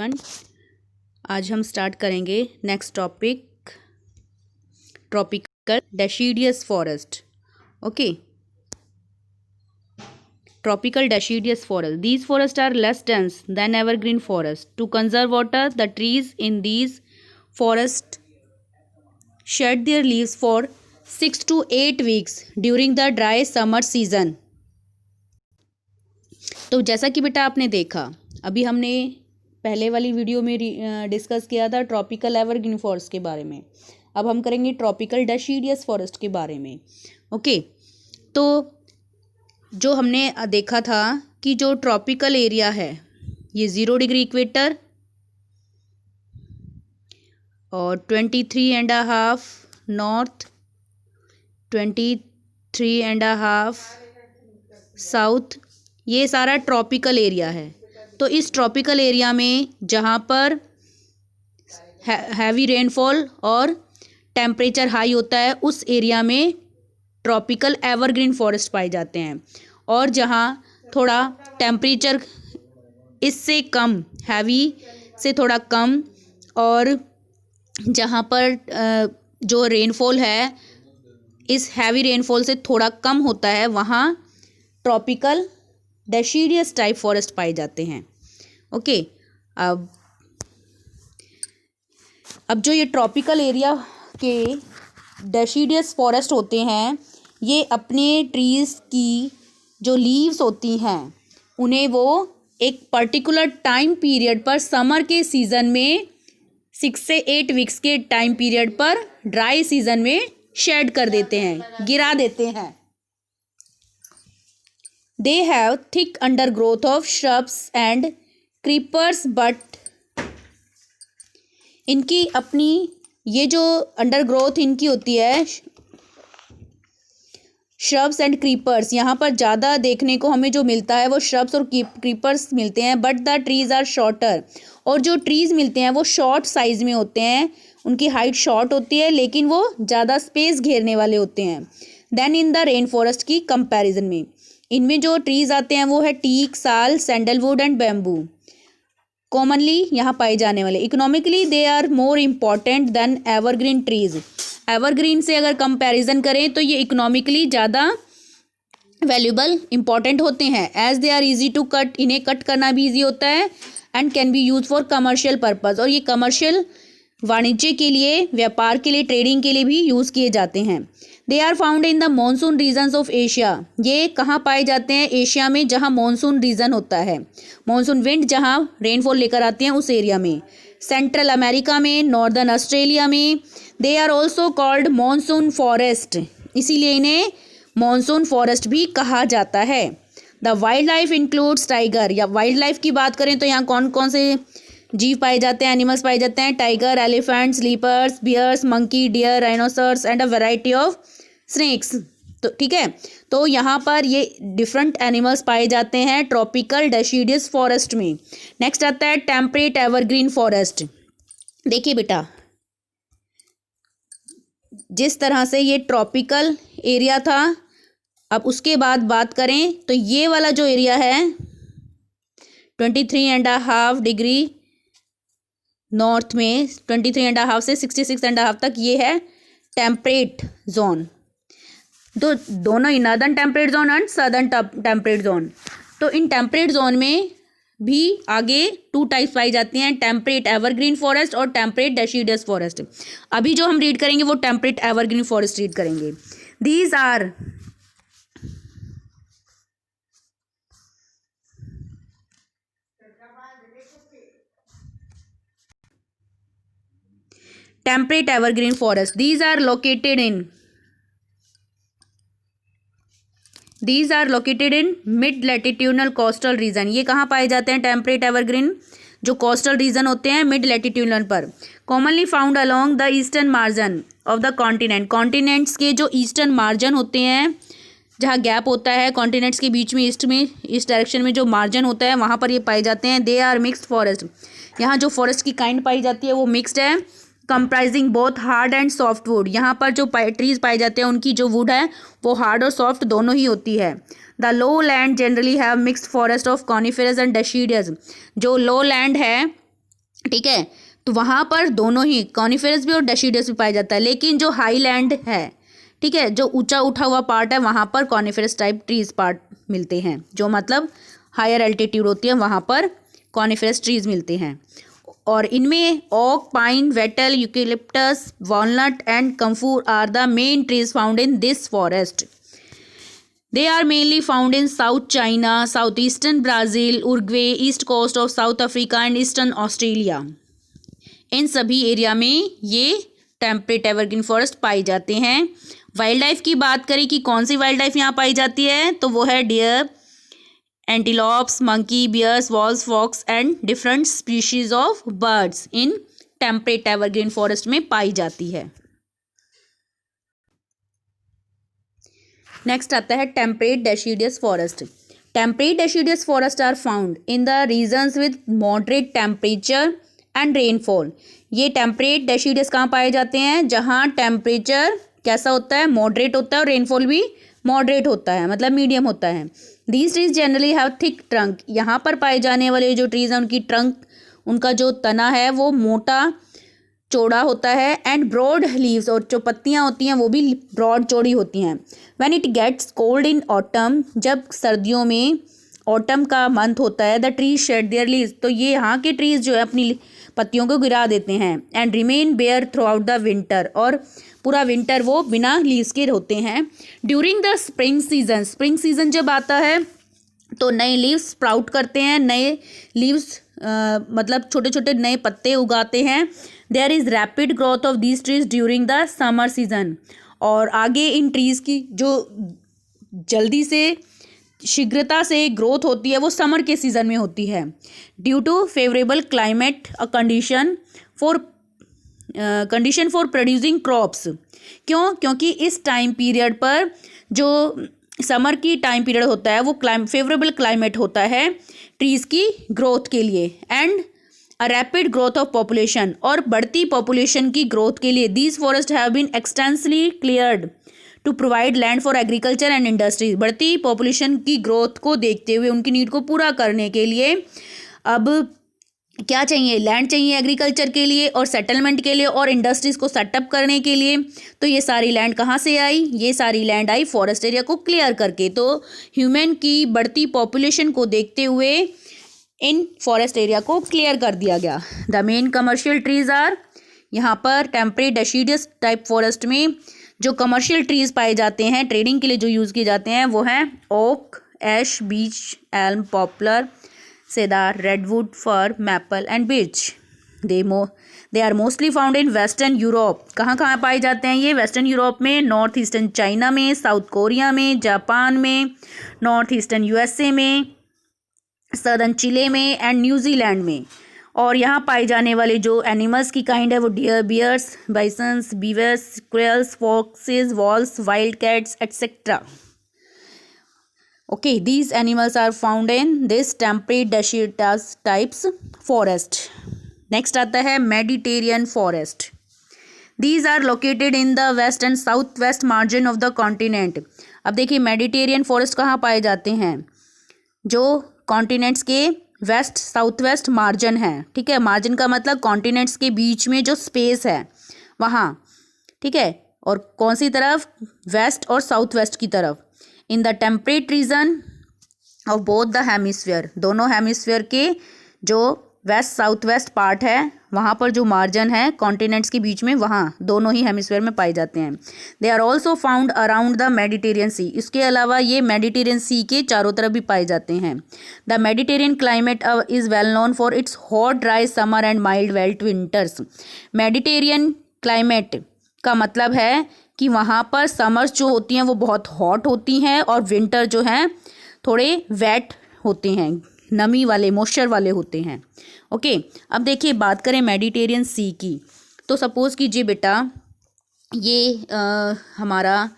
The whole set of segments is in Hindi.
आज हम स्टार्ट करेंगे next topic, tropical deciduous forest. Okay, tropical deciduous forest. These forests are less dense than evergreen forests. To conserve water, the trees in these forests shed their leaves for 6 to 8 weeks during the dry summer season. तो जैसा कि बेटा आपने देखा, अभी हमने पहले वाली वीडियो में डिस्कस किया था ट्रॉपिकल एवरग्रीन फॉरेस्ट के बारे में. अब हम करेंगे ट्रॉपिकल डेसिडियस फॉरेस्ट के बारे में. ओके, तो जो हमने देखा था कि जो ट्रॉपिकल एरिया है ये 0 डिग्री इक्वेटर और 23.5 नॉर्थ, 23.5 साउथ, ये सारा ट्रॉपिकल एरिया है. तो इस ट्रॉपिकल एरिया में जहाँ पर हैवी रेनफॉल और टेम्परेचर हाई होता है उस एरिया में ट्रॉपिकल एवरग्रीन फॉरेस्ट पाए जाते हैं. और जहाँ थोड़ा टेम्परेचर इससे कम, हैवी से थोड़ा कम, और जहाँ पर जो रेनफॉल है इस हैवी रेनफॉल से थोड़ा कम होता है, वहाँ ट्रॉपिकल डेसिडियस टाइप फॉरेस्ट पाए जाते हैं. ओके, अब जो ये ट्रॉपिकल एरिया के डेसिडियस फॉरेस्ट होते हैं, ये अपने ट्रीज़ की जो लीव्स होती हैं उन्हें वो एक पर्टिकुलर टाइम पीरियड पर, समर के सीज़न में 6 से 8 वीक्स के टाइम पीरियड पर ड्राई सीज़न में शेड कर देते हैं, गिरा देते हैं. They have thick undergrowth of shrubs and creepers, but इनकी अपनी ये जो अंडरग्रोथ इनकी होती है श्रब्स एंड क्रीपर्स, यहाँ पर ज़्यादा देखने को हमें जो मिलता है वो श्रब्स और क्रीपर्स मिलते हैं. But the trees are shorter, और जो ट्रीज़ मिलते हैं वो शॉर्ट साइज़ में होते हैं, उनकी हाइट शॉर्ट होती है लेकिन वो ज़्यादा स्पेस घेरने वाले होते हैं than in the rain forest की कंपैरिजन में. इनमें जो ट्रीज़ आते हैं वो है टीक, साल, सैंडलवुड एंड बैम्बू, कॉमनली यहाँ पाए जाने वाले. Economically they are more important than evergreen trees. Evergreen से अगर कंपैरिजन करें तो ये इकोनॉमिकली ज़्यादा वैल्यूबल इम्पॉर्टेंट होते हैं. As they are easy to cut, इन्हें कट करना भी ईजी होता है, and can be use for commercial purpose, और ये कमर्शियल वाणिज्य के लिए, व्यापार के लिए, ट्रेडिंग के लिए भी यूज़ किए जाते हैं. They are found in the monsoon regions of Asia. ये कहाँ पाए जाते हैं? एशिया में, जहाँ मानसून रीजन होता है, मानसून विंड जहाँ रेनफॉल लेकर आती हैं उस एरिया में. सेंट्रल अमेरिका में, नॉर्दर्न ऑस्ट्रेलिया में. They are also called monsoon forest, इसीलिए इन्हें मानसून फॉरेस्ट भी कहा जाता है. The wildlife includes tiger. या वाइल्ड लाइफ की बात करें तो यहाँ कौन कौन से जीव पाए जाते हैं, एनिमल्स पाए जाते हैं? Tiger, elephants, leopards, bears, monkey, deer, rhinoceros and a variety of snakes. तो ठीक है, तो यहाँ पर ये डिफरेंट एनिमल्स पाए जाते हैं ट्रॉपिकल डेसिडियस फॉरेस्ट में. नेक्स्ट आता है टेम्परेट एवरग्रीन फॉरेस्ट. देखिए बेटा, जिस तरह से ये ट्रॉपिकल एरिया था, अब उसके बाद बात करें तो ये वाला जो एरिया है 23.5 डिग्री नॉर्थ में, 23.5 से 66.5 तक ये है टेम्परेट जोन. तो दोनों ही northern temperate zone and southern temperate zone. तो इन टेम्परेट जोन में भी आगे 2 टाइप्स पाई जाती हैं, टेम्परेट एवरग्रीन फॉरेस्ट और टेम्परेट डेसिडियस फॉरेस्ट. अभी जो हम रीड करेंगे वो टेम्परेट एवरग्रीन फॉरेस्ट रीड करेंगे. These are temperate evergreen forest. These are located in mid latitudinal coastal region. ये कहाँ पाए जाते हैं टेम्परेट एवरग्रीन? जो कोस्टल रीजन होते हैं मिड लैटिट्यूडनल पर. Commonly found along the eastern margin of the continent. Continents के जो ईस्टर्न मार्जिन होते हैं, जहाँ गैप होता है कॉन्टिनेंट्स के बीच में, ईस्ट डायरेक्शन में जो मार्जिन होता है वहाँ पर ये पाए जाते हैं. They are mixed forest. यहाँ जो फॉरेस्ट की काइंड पाई जाती है वो मिक्स्ड है, comprising both hard and soft wood. यहाँ पर जो ट्रीज पाए जाते हैं उनकी जो वुड है वो हार्ड और सॉफ्ट दोनों ही होती है. The low land generally have mixed forest of coniferous and deciduous. जो लो लैंड है ठीक है। तो वहाँ पर दोनों ही कॉनिफेरस भी और डेसिडस भी पाया जाता है, लेकिन जो हाई लैंड है, ठीक है, जो ऊंचा उठा हुआ पार्ट है, वहाँ पर कॉनिफेरस टाइप ट्रीज पार्ट मिलते हैं, जो मतलब हायर एल्टीट्यूड होती है वहाँ पर कॉनिफेरस ट्रीज मिलते हैं। और इनमें oak, pine, wattle, eucalyptus, walnut and camphor are the main trees found in this forest. They are mainly found in South China, southeastern Brazil, Uruguay, east coast of South Africa and eastern Australia. इन सभी एरिया में ये टेम्परेट एवरग्रीन फॉरेस्ट पाई जाते हैं। वाइल्ड लाइफ की बात करें कि कौन सी वाइल्ड लाइफ यहाँ पाई जाती है, तो वो है deer, antelopes, monkey, bears, wolves, fox and different species of birds in temperate evergreen forest में पाई जाती है। नेक्स्ट आता है temperate deciduous forest. Temperate deciduous forest are found in the regions with moderate temperature and rainfall. ये टेम्परेट डेसिडियस कहाँ पाए जाते हैं, जहाँ टेम्परेचर कैसा होता है, मॉडरेट होता है, और रेनफॉल भी मॉडरेट होता है, मतलब मीडियम होता है। These trees generally have thick trunk. यहाँ पर पाए जाने वाले जो ट्रीज हैं उनकी ट्रंक, उनका जो तना है वो मोटा चौड़ा होता है, एंड ब्रॉड लीव्स, और जो पत्तियाँ होती हैं वो भी ब्रॉड चौड़ी होती हैं। When it gets cold in autumn, जब सर्दियों में ऑटम का मंथ होता है, the trees shed their leaves, तो ये यहाँ के ट्रीज जो है अपनी पत्तियों को गिरा देते हैं, and remain bare throughout the winter, और पूरा विंटर वो बिना लीव्स के होते हैं। During the spring season, spring season जब आता है तो नए लीव्स स्प्राउट करते हैं, नए लीव्स मतलब छोटे छोटे नए पत्ते उगाते हैं। There is rapid growth of these trees during the summer season, और आगे इन ट्रीज़ की जो जल्दी से शीघ्रता से ग्रोथ होती है वो समर के सीज़न में होती है। Due to favourable climate a condition for producing crops. क्योंकि इस टाइम पीरियड पर जो समर की टाइम पीरियड होता है वो फेवरेबल क्लाइमेट होता है ट्रीज़ की ग्रोथ के लिए, and a rapid growth of population, और बढ़ती पॉपुलेशन की ग्रोथ के लिए। These forest have been extensively cleared to provide land for agriculture and industries. बढ़ती पॉपुलेशन की ग्रोथ को देखते हुए, उनकी नीड को पूरा करने के लिए अब क्या चाहिए, लैंड चाहिए एग्रीकल्चर के लिए और सेटलमेंट के लिए और इंडस्ट्रीज़ को सेटअप करने के लिए। तो ये सारी लैंड कहाँ से आई, ये सारी लैंड आई फॉरेस्ट एरिया को क्लियर करके। तो ह्यूमन की बढ़ती पॉपुलेशन को देखते हुए इन फॉरेस्ट एरिया को क्लियर कर दिया गया। The main commercial trees are, यहाँ पर टेम्परेट डेसिडियस टाइप फॉरेस्ट में जो कमर्शियल ट्रीज पाए जाते हैं, ट्रेडिंग के लिए जो यूज़ किए जाते हैं, वो हैं oak, ash, beech, elm, poplar, cedar, redwood, fir, maple and birch. They are mostly found in Western Europe. कहाँ कहाँ पाए जाते हैं ये, वेस्टर्न यूरोप में, नॉर्थ ईस्टर्न चाइना में, साउथ कोरिया में, जापान में, नॉर्थ ईस्टर्न यूएसए में, सदर्न चिले में एंड न्यूजीलैंड में। और यहाँ पाए जाने वाले जो एनिमल्स की काइंड है वो deer, bears, bisons, beavers, squirrels, foxes, owls, wild cats etcetera. Okay, these animals are found in this temperate deciduous types forest. Next आता है Mediterranean forest. These are located in the west and southwest margin of the continent. अब देखिए मेडिटेरियन फॉरेस्ट कहाँ पाए जाते हैं, जो कॉन्टिनेंट्स के वेस्ट साउथ वेस्ट मार्जिन है, ठीक है, मार्जिन का मतलब कॉन्टिनेंट्स के बीच में जो स्पेस है वहाँ, ठीक है, और कौन सी तरफ, वेस्ट और साउथ वेस्ट की तरफ। In the temperate region of both the hemisphere, दोनों हेमिस्फीयर के जो वेस्ट साउथ वेस्ट पार्ट है वहाँ पर जो मार्जिन है कॉन्टिनेंट्स के बीच में, वहाँ दोनों ही हेमिस्फीयर में पाए जाते हैं। They are also found around the Mediterranean Sea, इसके अलावा ये मेडिटेरियन सी के चारों तरफ भी पाए जाते हैं। The Mediterranean climate is well known for its hot dry summer and mild wet winters. Mediterranean climate का मतलब है कि वहाँ पर समर्स जो होती हैं वो बहुत हॉट होती हैं और विंटर जो हैं थोड़े वेट होते हैं, नमी वाले, मॉइस्चर वाले होते हैं। ओके, अब देखिए बात करें मेडिटेरियन सी की, तो सपोज़ कीजिए बेटा ये हमारा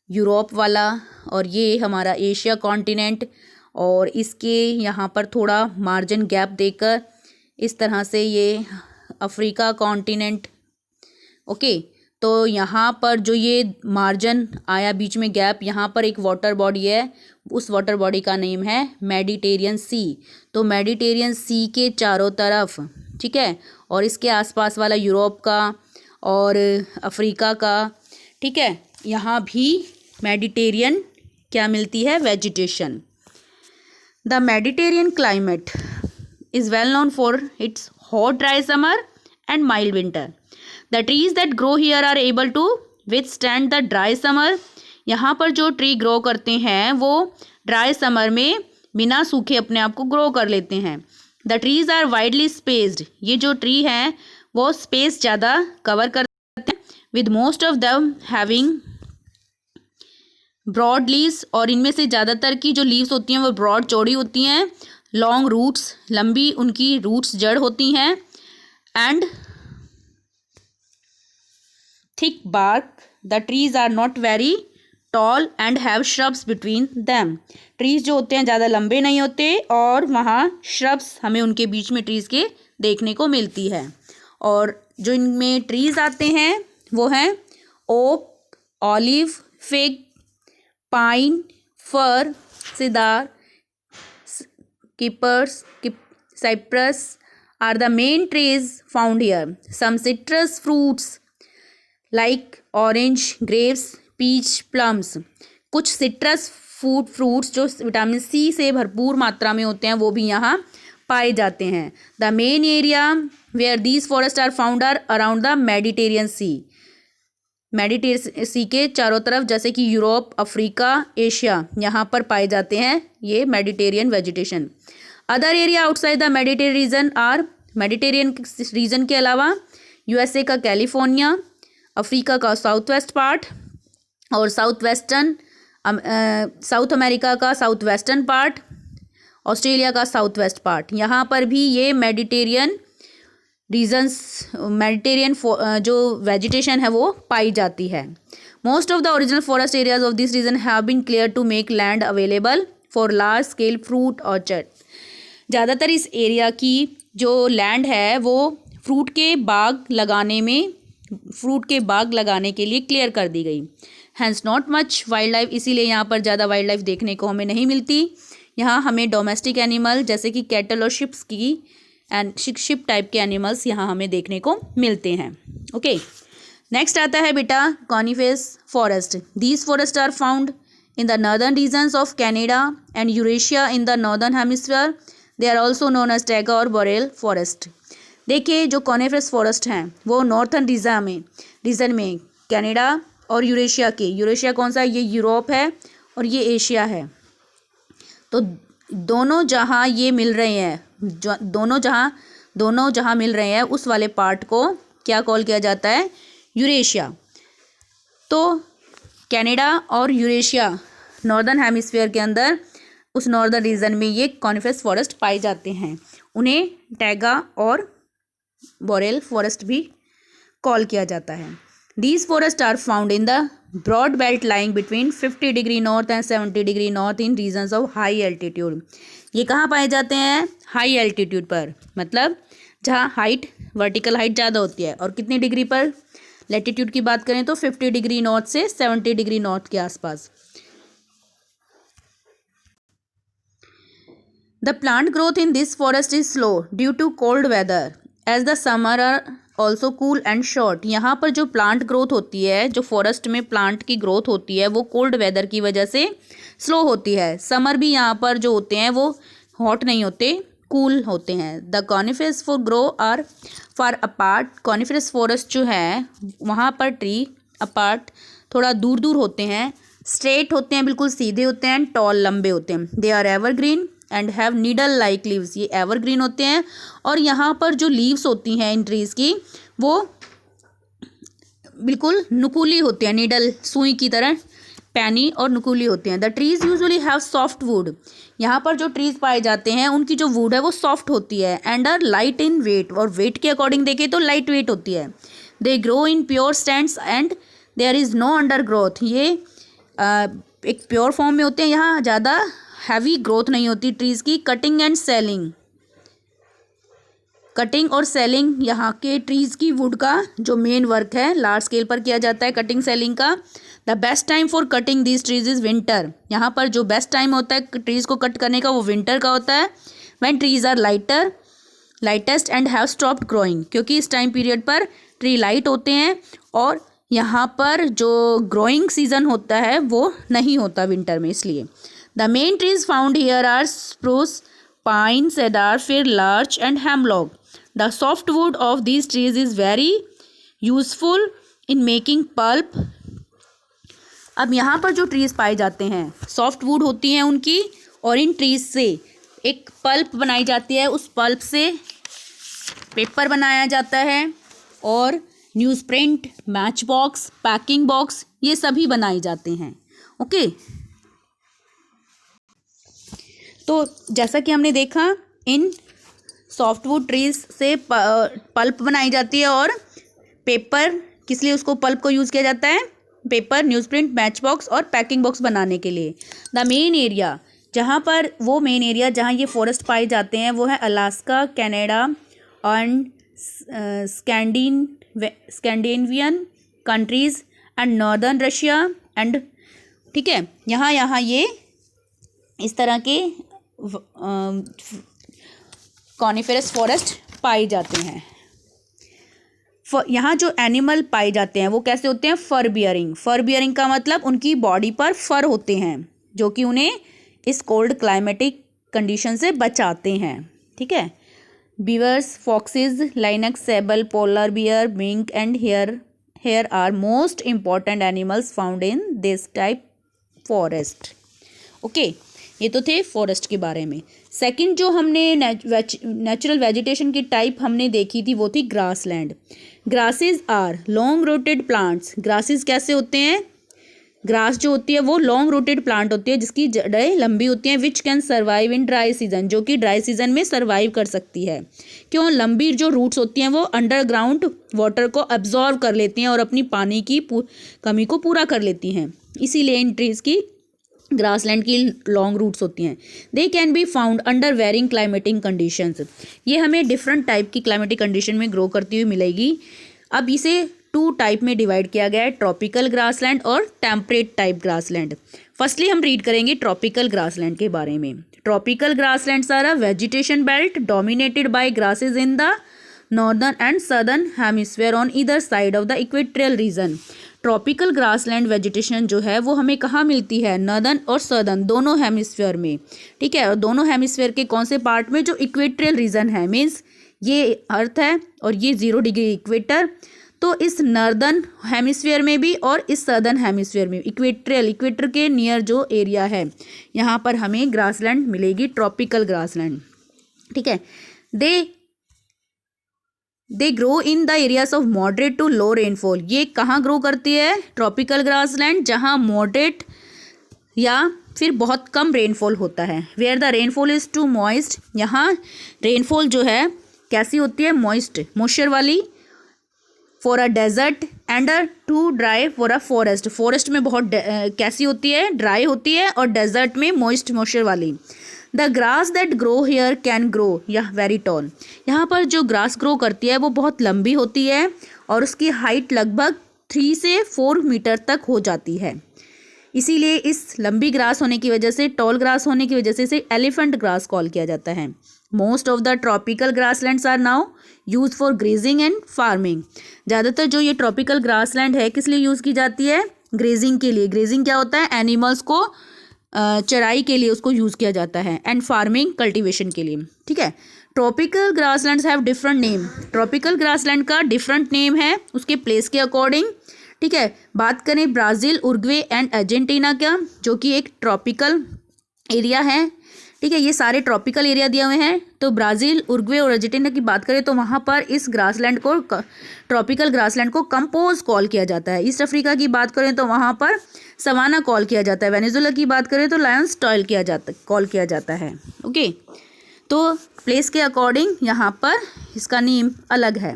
यूरोप वाला और ये हमारा एशिया कॉन्टिनेंट, और इसके यहाँ पर थोड़ा मार्जिन गैप देकर इस तरह से ये अफ्रीका कॉन्टिनेंट। ओके, तो यहाँ पर जो ये मार्जिन आया बीच में गैप, यहाँ पर एक वाटर बॉडी है, उस वाटर बॉडी का नेम है मेडिटेरियन सी। तो मेडिटेरियन सी के चारों तरफ ठीक है, और इसके आसपास वाला यूरोप का और अफ्रीका का, ठीक है, यहाँ भी मेडिटेरियन क्या मिलती है, vegetation. The Mediterranean climate is well known for its hot dry summer and mild winter. The trees that grow here are able to withstand the dry summer. यहाँ पर जो ट्री ग्रो करते हैं वो ड्राई समर में बिना सूखे अपने आप को ग्रो कर लेते हैं। The trees are widely spaced, ये जो ट्री हैं वो स्पेस ज़्यादा कवर करते हैं, with most of them having broad leaves, और इनमें से ज़्यादातर की जो लीव्स होती हैं वो ब्रॉड चौड़ी होती हैं, लॉन्ग रूट्स, लंबी उनकी रूट्स जड़ होती हैं, and thick bark. The trees are not very tall and have shrubs between them. Trees जो होते हैं ज़्यादा लंबे नहीं होते और वहाँ श्रब्स हमें उनके बीच में ट्रीज के देखने को मिलती है। और जो इनमें ट्रीज आते हैं वो हैं oak, olive, fig, pine, fir, cedar, cypress are the main trees found here. Some citrus fruits like orange, grapes, peach, plums. कुछ सिट्रस फ्रूट्स जो विटामिन सी से भरपूर मात्रा में होते हैं वो भी यहाँ पाए जाते हैं। The main area where these forest are found are around the Mediterranean Sea. Mediterranean Sea के चारों तरफ, जैसे कि यूरोप, अफ्रीका, एशिया, यहाँ पर पाए जाते हैं ये Mediterranean vegetation. Other area outside the Mediterranean region are, Mediterranean region के अलावा यूएसए का कैलिफोर्निया, अफ्रीका का साउथ वेस्ट पार्ट और साउथ अमेरिका का साउथ वेस्टर्न पार्ट, ऑस्ट्रेलिया का साउथ वेस्ट पार्ट, यहाँ पर भी ये मेडिटेरियन जो वेजिटेशन है वो पाई जाती है। Most of the original forest areas of this region have been clear to make land available for large scale fruit orchard. ज़्यादातर इस एरिया की जो लैंड है वो फ्रूट के बाग लगाने के लिए क्लियर कर दी गई। Hence not much wild life, इसीलिए यहाँ पर ज़्यादा वाइल्ड लाइफ देखने को हमें नहीं मिलती। यहाँ हमें डोमेस्टिक एनिमल जैसे कि कैटल और शिप टाइप के एनिमल्स यहाँ हमें देखने को मिलते हैं। ओके, नेक्स्ट आता है बेटा coniferous forest. These forest are found in the northern regions of Canada and Eurasia in the northern hemisphere. They are also known as taiga और बोरेल फॉरेस्ट। देखिए जो कॉनिफेरस फॉरेस्ट हैं वो नॉर्थन रीजन में कनाडा और यूरेशिया के, यूरेशिया कौन सा, ये यूरोप है और ये एशिया है। तो दोनों जहाँ ये मिल रहे हैं, दोनों जहाँ मिल रहे हैं उस वाले पार्ट को क्या कॉल किया जाता है, यूरेशिया। तो कनाडा और यूरेशिया नॉर्दर्न हेमिस्फीयर के अंदर उस नॉर्दर्न रीजन में ये कॉनिफेरस फॉरेस्ट पाए जाते हैं। उन्हें टैगा और बोरेल फॉरेस्ट भी कॉल किया जाता है। These forest are found in the broad belt lying between 50 degree north and 70 degree north in regions of high altitude. ये कहाँ पाए जाते हैं, हाई एल्टीट्यूड पर, मतलब जहाँ हाइट, वर्टिकल हाइट ज़्यादा होती है। और कितनी डिग्री पर, लैटिट्यूड की बात करें तो 50 डिग्री नॉर्थ से 70 डिग्री नॉर्थ के आसपास। The plant growth in this forest is slow due to cold weather as the summer are also cool and short. यहाँ पर जो प्लांट ग्रोथ होती है, जो फॉरेस्ट में प्लांट की ग्रोथ होती है वो कोल्ड वेदर की वजह से स्लो होती है। समर भी यहाँ पर जो होते हैं वो हॉट नहीं होते, कूल होते हैं। The coniferous for grow are far apart. Coniferous forest जो है वहाँ पर ट्री अपार्ट थोड़ा दूर दूर होते हैं, स्ट्रेट होते हैं, बिल्कुल सीधे होते हैं, टॉल लंबे होते हैं। They are evergreen and have needle like leaves. ये एवरग्रीन होते हैं और यहाँ पर जो लीव्स होती हैं इन ट्रीज़ की वो बिल्कुल नुकीली होती हैं, नीडल, सुई की तरह पैनी और नुकीली होती हैं। The trees usually have soft wood. यहाँ पर जो ट्रीज़ पाए जाते हैं उनकी जो वुड है वो सॉफ्ट होती है and are light in weight, और वेट के अकॉर्डिंग देखें तो लाइट वेट होती है। They grow in pure stands and there is no undergrowth. ये एक प्योर फॉर्म में होते हैं, यहाँ ज़्यादा हैवी ग्रोथ नहीं होती ट्रीज़ की। कटिंग और सेलिंग यहाँ के ट्रीज़ की वुड का जो मेन वर्क है लार्ज स्केल पर किया जाता है, कटिंग सेलिंग का। The best time for cutting this trees is winter. यहाँ पर जो बेस्ट टाइम होता है ट्रीज़ को कट करने का वो विंटर का होता है। When trees are lightest and have stopped growing, क्योंकि इस टाइम पीरियड पर ट्री लाइट होते हैं और यहाँ पर जो ग्रोइंग सीजन होता है वो नहीं होता विंटर में, इसलिए। The main trees found here are spruce, pine, cedar, fir larch and hemlock. The soft wood of these trees is very useful in making pulp. अब यहाँ पर जो ट्रीज पाए जाते हैं सॉफ्ट वुड होती हैं उनकी, और इन ट्रीज से एक पल्प बनाई जाती है, उस पल्प से पेपर बनाया जाता है और news print, match box, packing box, ये सभी बनाए जाते हैं. ओके, तो जैसा कि हमने देखा इन सॉफ्टवुड ट्रीज से पल्प बनाई जाती है और पेपर, किस लिए उसको पल्प को यूज़ किया जाता है? Paper, news print, match box और पैकिंग बॉक्स बनाने के लिए. द मेन एरिया, जहाँ पर वो मेन एरिया जहाँ ये फॉरेस्ट पाए जाते हैं वो है Alaska, Canada and Scandinavian countries and northern Russia and, ठीक है, यहाँ ये इस तरह के कॉनिफेरस फॉरेस्ट पाए जाते हैं. यहाँ जो एनिमल पाए जाते हैं वो कैसे होते हैं? फर बियरिंग. फर बियरिंग का मतलब उनकी बॉडी पर फर होते हैं जो कि उन्हें इस कोल्ड क्लाइमेटिक कंडीशन से बचाते हैं. ठीक है. Beavers, foxes, lynx, sable, polar bear, mink and hare are most important animals found in this type forest. Okay, ये तो थे फॉरेस्ट के बारे में. सेकंड जो हमने नेचुरल वेजिटेशन की टाइप हमने देखी थी वो थी grassland. Grasses are long rooted plants. Grasses कैसे होते हैं? ग्रास जो होती है वो लॉन्ग रूटेड प्लांट होती है जिसकी जड़ें लंबी होती हैं, which can survive in dry season, जो कि ड्राई सीजन में सर्वाइव कर सकती है. क्यों? लंबी जो रूट्स होती हैं वो अंडरग्राउंड वाटर को अब्जॉर्व कर लेती हैं और अपनी पानी की कमी को पूरा कर लेती हैं, इसीलिए इन ट्रीज की ग्रासलैंड की लॉन्ग रूट्स होती हैं. They can be found under varying climatic conditions. ये हमें डिफरेंट टाइप की क्लाइमेटिक कंडीशन में ग्रो करती हुई मिलेगी. अब इसे 2 टाइप में डिवाइड किया गया है, ट्रॉपिकल ग्रासलैंड और टेम्परेट टाइप ग्रासलैंड. फर्स्टली हम रीड करेंगे ट्रॉपिकल ग्रासलैंड के बारे में. Tropical grasslands are a vegetation belt dominated by grasses in the northern and southern hemisphere on either side of the equatorial region. Tropical grassland vegetation जो है वो हमें कहाँ मिलती है? नॉर्दर्न और सदर्न दोनों हेमिस्फीयर में. ठीक है, और दोनों हेमिस्फीयर के कौन से पार्ट में? जो इक्वेटोरियल रीजन है, मीन्स ये अर्थ है और ये 0 डिग्री इक्वेटर. तो इस नॉर्दर्न हेमिस्फीयर में भी और इस सदर्न हेमिस्फीयर में इक्वेटर के नियर जो एरिया है यहाँ पर हमें ग्रासलैंड मिलेगी, ट्रॉपिकल ग्रासलैंड. ठीक है. They grow in the areas of moderate to low rainfall. ये कहाँ ग्रो करती है? ट्रॉपिकल ग्रासलैंड जहाँ मॉडरेट या फिर बहुत कम रेनफॉल होता है. Where the rainfall is too moist. यहाँ रेनफॉल जो है कैसी होती है? मॉइस्चर वाली. For a desert and too dry for a forest. Forest में बहुत कैसी होती है? ड्राई होती है, और डेजर्ट में मॉइस्चर वाली. The grass that grow here can grow या वेरी टॉल. यहाँ पर जो ग्रास ग्रो करती है वो बहुत लंबी होती है और उसकी हाइट लगभग 3 से 4 मीटर तक हो जाती है. इसीलिए इस लंबी ग्रास होने की वजह से, टॉल ग्रास होने की वजह से इसे एलिफेंट ग्रास कॉल किया जाता है. Most of the tropical grasslands are now use for grazing and farming. ज़्यादातर जो ये ट्रॉपिकल ग्रासलैंड है किस लिए यूज़ की जाती है? ग्रेजिंग के लिए. ग्रेजिंग क्या होता है? एनिमल्स को चराई के लिए उसको यूज़ किया जाता है, एंड फार्मिंग कल्टीवेशन के लिए. ठीक है. Tropical grasslands have different name. Tropical grassland का डिफरेंट नेम है उसके प्लेस के अकॉर्डिंग. ठीक है. बात करें ब्राज़ील, उरुग्वे एंड अर्जेंटीना का, जो कि एक ट्रॉपिकल एरिया है. ठीक है, ये सारे ट्रॉपिकल एरिया दिए हुए हैं. तो ब्राज़ील, उरुग्वे और अर्जेंटीना की बात करें तो वहाँ पर इस ग्रासलैंड को, ट्रॉपिकल ग्रासलैंड को कंपोज कॉल किया जाता है. ईस्ट अफ्रीका की बात करें तो वहाँ पर सवाना कॉल किया जाता है. वेनेजुएला की बात करें तो लायंस टॉयल कॉल किया जाता है. ओके, तो प्लेस के अकॉर्डिंग यहाँ पर इसका नेम अलग है.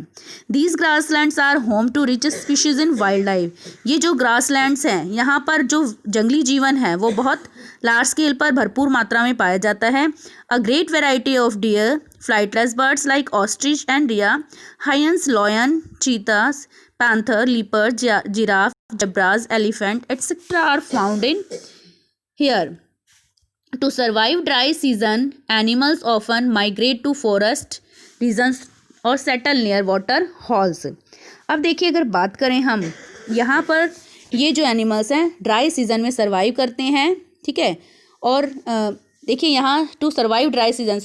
These grasslands are home to rich species in wild life. ये जो ग्रासलैंड्स हैं यहाँ पर जो जंगली जीवन है वो बहुत लार्ज स्केल पर भरपूर मात्रा में पाया जाता है. A great variety of deer, flightless birds like ostrich and rhea, hyenas, lion, cheetahs, panther, leopard, giraffe, zebras, elephant, etc. are found in here. To survive dry season, animals often migrate to forest regions और सेटल नियर वाटर होल्स। अब देखिए, अगर बात करें हम यहाँ पर, ये जो एनिमल्स हैं ड्राई सीजन में सर्वाइव करते हैं, ठीक है। और देखिए यहाँ to survive dry season,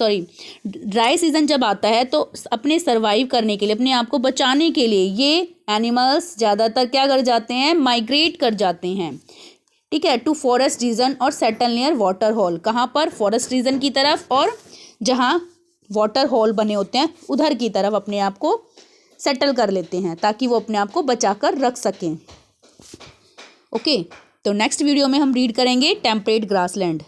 dry season जब आता है तो अपने सर्वाइव करने के लिए, अपने आप को बचाने के लिए ये एनिमल्स ज़्यादातर क्या कर जाते हैं, माइग्रेट कर जाते हैं, ठीक है, टू फॉरेस्ट रीजन और सेटल नियर वाटर होल। कहाँ पर, फॉरेस्ट रीजन की तरफ, और जहाँ वाटर होल बने होते हैं उधर की तरफ अपने आप को सेटल कर लेते हैं, ताकि वो अपने आप को बचा कर रख सकें। ओके, तो नेक्स्ट वीडियो में हम रीड करेंगे टेम्परेट ग्रासलैंड।